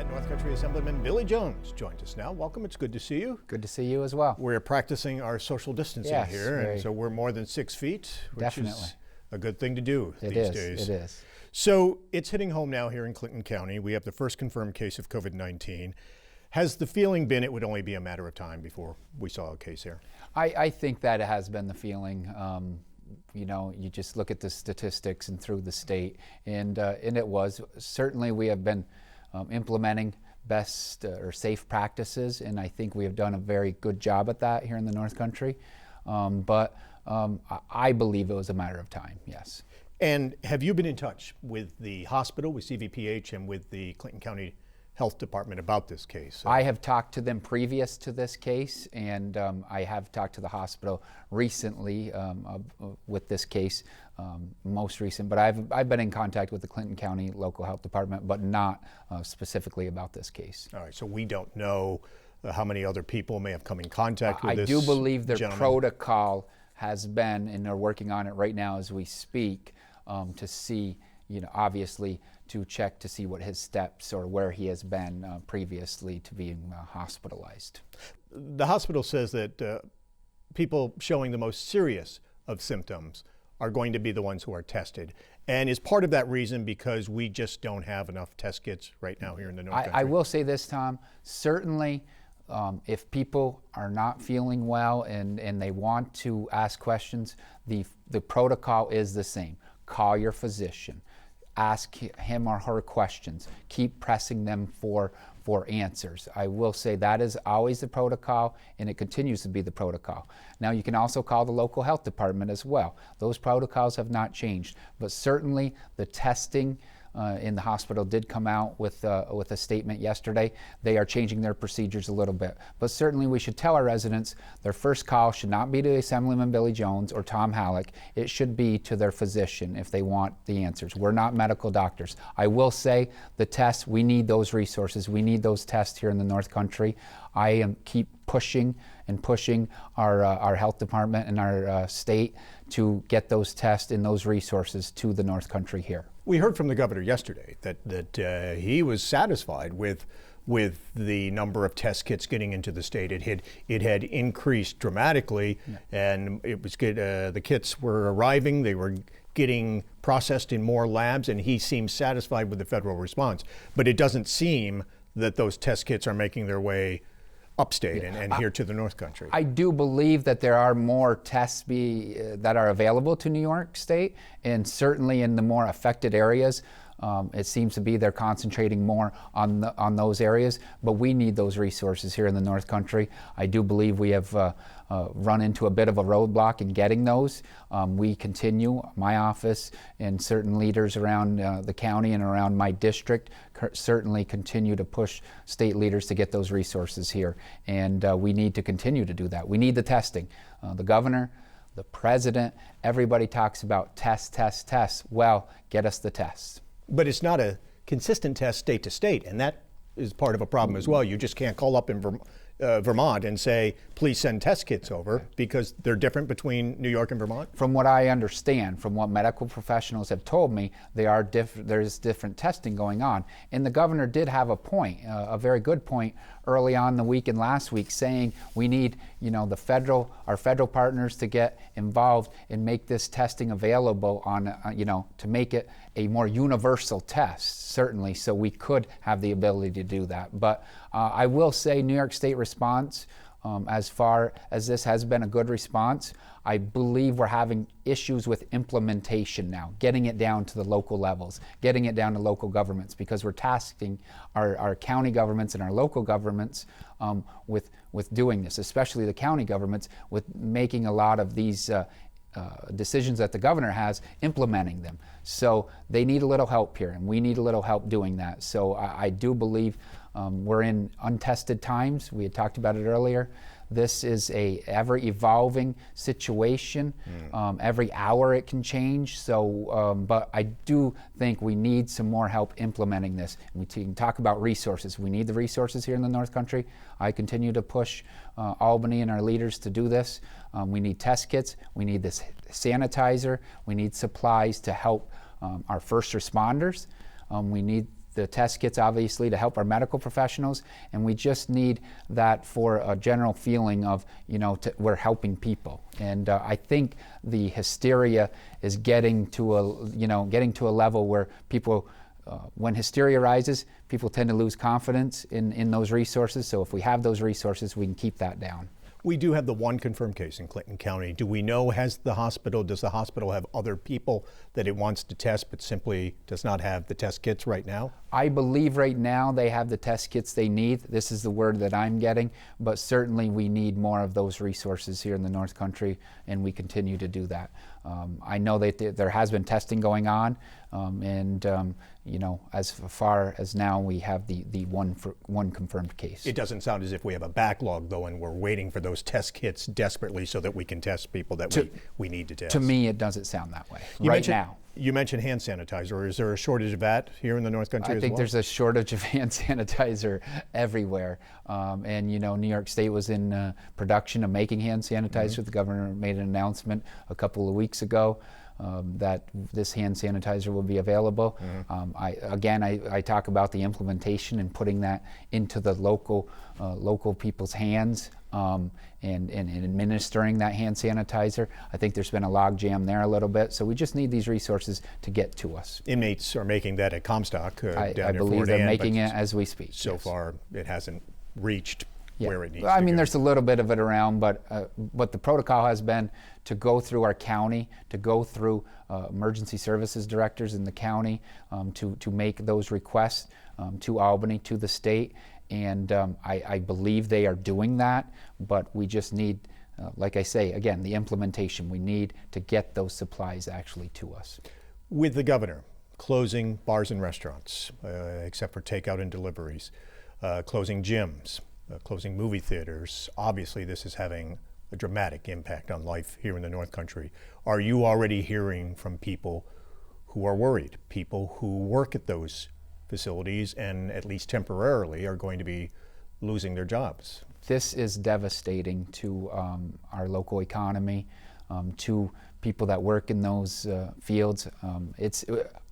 And North Country Assemblyman Billy Jones joins us now. Welcome, it's good to see you. Good to see you as well. We're practicing our social distancing here, and so we're more than 6 feet, which is a good thing to do these days. It is. So it's hitting home now here in Clinton County. We have the first confirmed case of COVID-19. Has the feeling been it would only be a matter of time before we saw a case here? I think that has been the feeling. You know, you just look at the statistics and through the state, and it was. Certainly we have been implementing best or safe practices, and I think we have done a very good job at that here in the North Country. But I believe it was a matter of time, yes. And have you been in touch with the hospital, with CVPH, and with the Clinton County Health Department about this case? I have talked to them previous to this case, and I have talked to the hospital recently with this case, most recent. But I've been in contact with the Clinton County Local Health Department, but not specifically about this case. All right, so we don't know how many other people may have come in contact with this I do believe their gentleman. Protocol has been, and they're working on it right now as we speak, to see, you know, obviously to check to see what his steps or where he has been previously to being hospitalized. The hospital says that people showing the most serious of symptoms are going to be the ones who are tested. And is part of that reason because we just don't have enough test kits right now here in the North Country? I will say this, Tom, certainly if people are not feeling well and they want to ask questions, the protocol is the same. Call your physician. Ask him or her questions. Keep pressing them for answers. I will say that is always the protocol, and it continues to be the protocol. Now, you can also call the local health department as well. Those protocols have not changed, but certainly the testing in the hospital did come out with a statement yesterday. They are changing their procedures a little bit, but certainly we should tell our residents their first call should not be to Assemblyman Billy Jones or Tom Halleck. It should be to their physician if they want the answers. We're not medical doctors. I will say the tests, we need those resources. We need those tests here in the North Country. I keep pushing and pushing our health department and our state to get those tests and those resources to the North Country here. We heard from the governor yesterday that he was satisfied with the number of test kits getting into the state. It had increased dramatically, and it was good. The kits were arriving. They were getting processed in more labs, and he seems satisfied with the federal response. But it doesn't seem that those test kits are making their way upstate and here to the North Country. I do believe that there are more tests that are available to New York State, and certainly in the more affected areas. It seems to be they're concentrating more on those areas, but we need those resources here in the North Country. I do believe we have run into a bit of a roadblock in getting those. We continue, my office and certain leaders around the county and around my district certainly continue to push state leaders to get those resources here, and we need to continue to do that. We need the testing. The governor, the president, everybody talks about tests. Well, get us the tests. But it's not a consistent test state to state, and that is part of a problem as well. You just can't call up in Vermont and say, please send test kits over, because they're different between New York and Vermont? From what I understand, from what medical professionals have told me, there's different testing going on. And the governor did have a point, a very good point, early on in the week and last week, saying we need, you know, our federal partners to get involved and make this testing available on, you know, to make it a more universal test, certainly, so we could have the ability to do that. But I will say New York State response, as far as this has been a good response. I believe we're having issues with implementation now, getting it down to the local levels, getting it down to local governments, because we're tasking our county governments and our local governments with doing this, especially the county governments, with making a lot of these decisions that the governor has, implementing them. So they need a little help here, and we need a little help doing that. So I do believe we're in untested times. We had talked about it earlier. This is a ever evolving situation. Every hour it can change. So, but I do think we need some more help implementing this. We can talk about resources. We need the resources here in the North Country. I continue to push Albany and our leaders to do this. We need test kits. We need this sanitizer. We need supplies to help our first responders. We need the test kits, obviously, to help our medical professionals, and we just need that for a general feeling of, we're helping people. And I think the hysteria is getting to a level where people, when hysteria rises, people tend to lose confidence in those resources. So if we have those resources, we can keep that down. We do have the one confirmed case in Clinton County. Do we know, does the hospital have other people that it wants to test but simply does not have the test kits right now? I believe right now they have the test kits they need. This is the word that I'm getting, but certainly we need more of those resources here in the North Country, and we continue to do that. I know that there has been testing going on, and as far as now, we have the one confirmed case. It doesn't sound as if we have a backlog, though, and we're waiting for those test kits desperately so that we can test people that we need to test. To me, it doesn't sound that way now. You mentioned hand sanitizer. Is there a shortage of that here in the North Country as well? I think there's a shortage of hand sanitizer everywhere. And New York State was in production of making hand sanitizer. Mm-hmm. The governor made an announcement a couple of weeks ago that this hand sanitizer will be available. Mm-hmm. I talk about the implementation and putting that into the local people's hands. And administering that hand sanitizer. I think there's been a log jam there a little bit, so we just need these resources to get to us. Inmates are making that at Comstock I believe they're making it as we speak. So far, it hasn't reached where it needs to go. There's a little bit of it around, but the protocol has been to go through our county, to go through emergency services directors in the county to make those requests to Albany, to the state. And I believe they are doing that, but we just need, like I say, again, the implementation. We need to get those supplies actually to us. With the governor closing bars and restaurants, except for takeout and deliveries, closing gyms, closing movie theaters, obviously this is having a dramatic impact on life here in the North Country. Are you already hearing from people who are worried, people who work at those facilities and at least temporarily are going to be losing their jobs? This is devastating to our local economy, to people that work in those fields.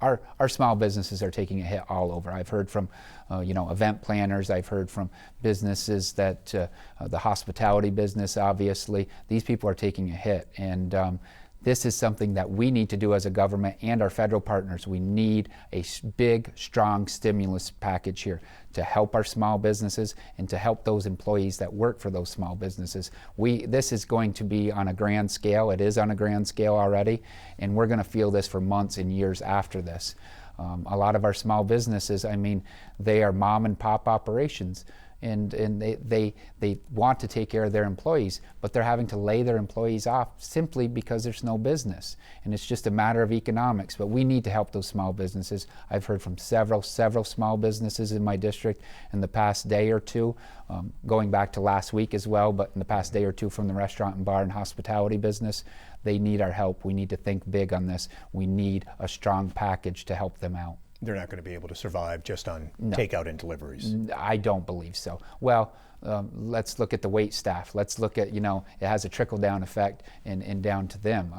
Our small businesses are taking a hit all over. I've heard from event planners, I've heard from businesses that the hospitality business, obviously, these people are taking a hit. And this is something that we need to do as a government and our federal partners. We need a big, strong stimulus package here to help our small businesses and to help those employees that work for those small businesses. This is going to be on a grand scale. It is on a grand scale already, and we're going to feel this for months and years after this. A lot of our small businesses, they are mom and pop operations. And they want to take care of their employees, but they're having to lay their employees off simply because there's no business. And it's just a matter of economics, but we need to help those small businesses. I've heard from several small businesses in my district in the past day or two, going back to last week as well, but in the past day or two from the restaurant and bar and hospitality business. They need our help. We need to think big on this. We need a strong package to help them out. They're not going to be able to survive just on takeout and deliveries. I don't believe so. Well, let's look at the wait staff. Let's look at, it has a trickle-down effect and down to them.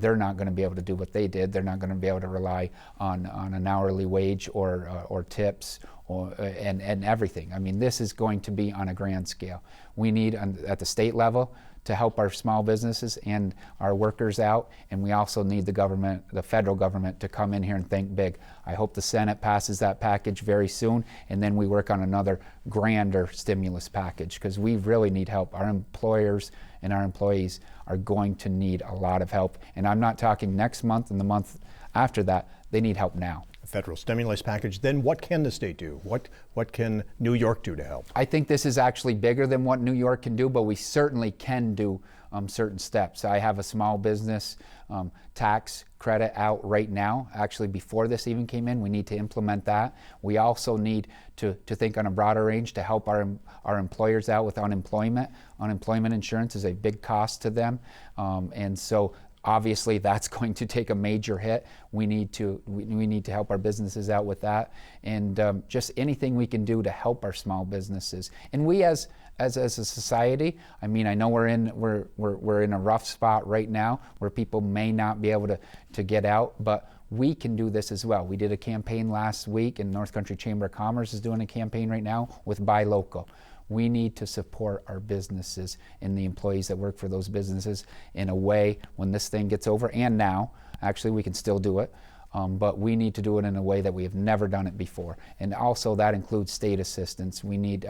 They're not going to be able to do what they did. They're not going to be able to rely on an hourly wage or tips and everything. This is going to be on a grand scale. We need, at the state level, to help our small businesses and our workers out, and we also need the federal government, to come in here and think big. I hope the Senate passes that package very soon, and then we work on another grander stimulus package, because we really need help. Our employers and our employees are going to need a lot of help, and I'm not talking next month and the month after that. They need help now. Federal stimulus package, then what can the state do? What can New York do to help? I think this is actually bigger than what New York can do, but we certainly can do certain steps. I have a small business tax credit out right now. Actually, before this even came in, we need to implement that. We also need to think on a broader range to help our employers out with unemployment. Unemployment insurance is a big cost to them, and so obviously, that's going to take a major hit. We need to help our businesses out with that, and just anything we can do to help our small businesses. And we, as a society, I know we're in a rough spot right now where people may not be able to get out, but we can do this as well. We did a campaign last week, and North Country Chamber of Commerce is doing a campaign right now with Buy Local. We need to support our businesses and the employees that work for those businesses in a way when this thing gets over, and now, actually we can still do it, but we need to do it in a way that we have never done it before. And also that includes state assistance. We need,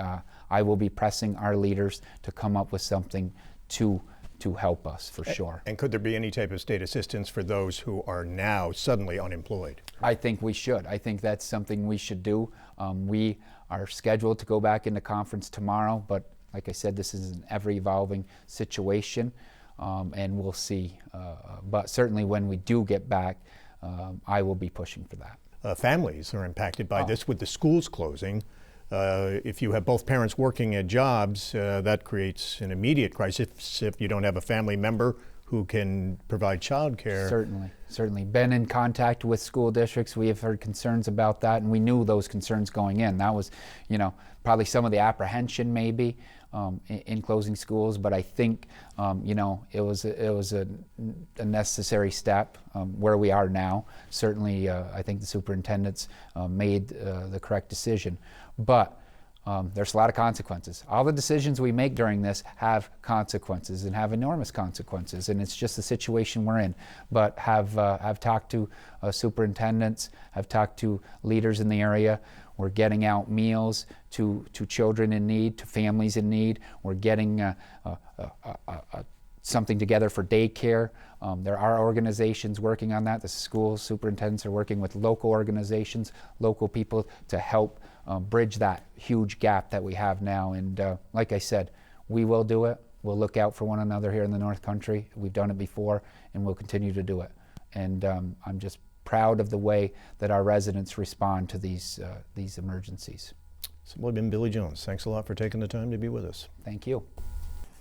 I will be pressing our leaders to come up with something to help us for sure. And could there be any type of state assistance for those who are now suddenly unemployed? I think we should. I think that's something we should do. We are scheduled to go back into conference tomorrow, but like I said, this is an ever-evolving situation, and we'll see. But certainly when we do get back, I will be pushing for that. Families are impacted by this with the schools closing. If you have both parents working at jobs, that creates an immediate crisis if you don't have a family member who can provide childcare. Certainly. Been in contact with school districts. We have heard concerns about that, and we knew those concerns going in. That was, probably some of the apprehension maybe in closing schools, but I think, it was a necessary step where we are now. Certainly, I think the superintendents made the correct decision, but there's a lot of consequences. All the decisions we make during this have consequences and have enormous consequences, and it's just the situation we're in. But have talked to superintendents, have talked to leaders in the area. We're getting out meals to children in need, to families in need. We're getting something together for daycare. There are organizations working on that. The school superintendents are working with local organizations, local people to help bridge that huge gap that we have now. And like I said, we will do it. We'll look out for one another here in the North Country. We've done it before, and we'll continue to do it. And I'm just proud of the way that our residents respond to these emergencies. Assemblyman Billy Jones, thanks a lot for taking the time to be with us. Thank you.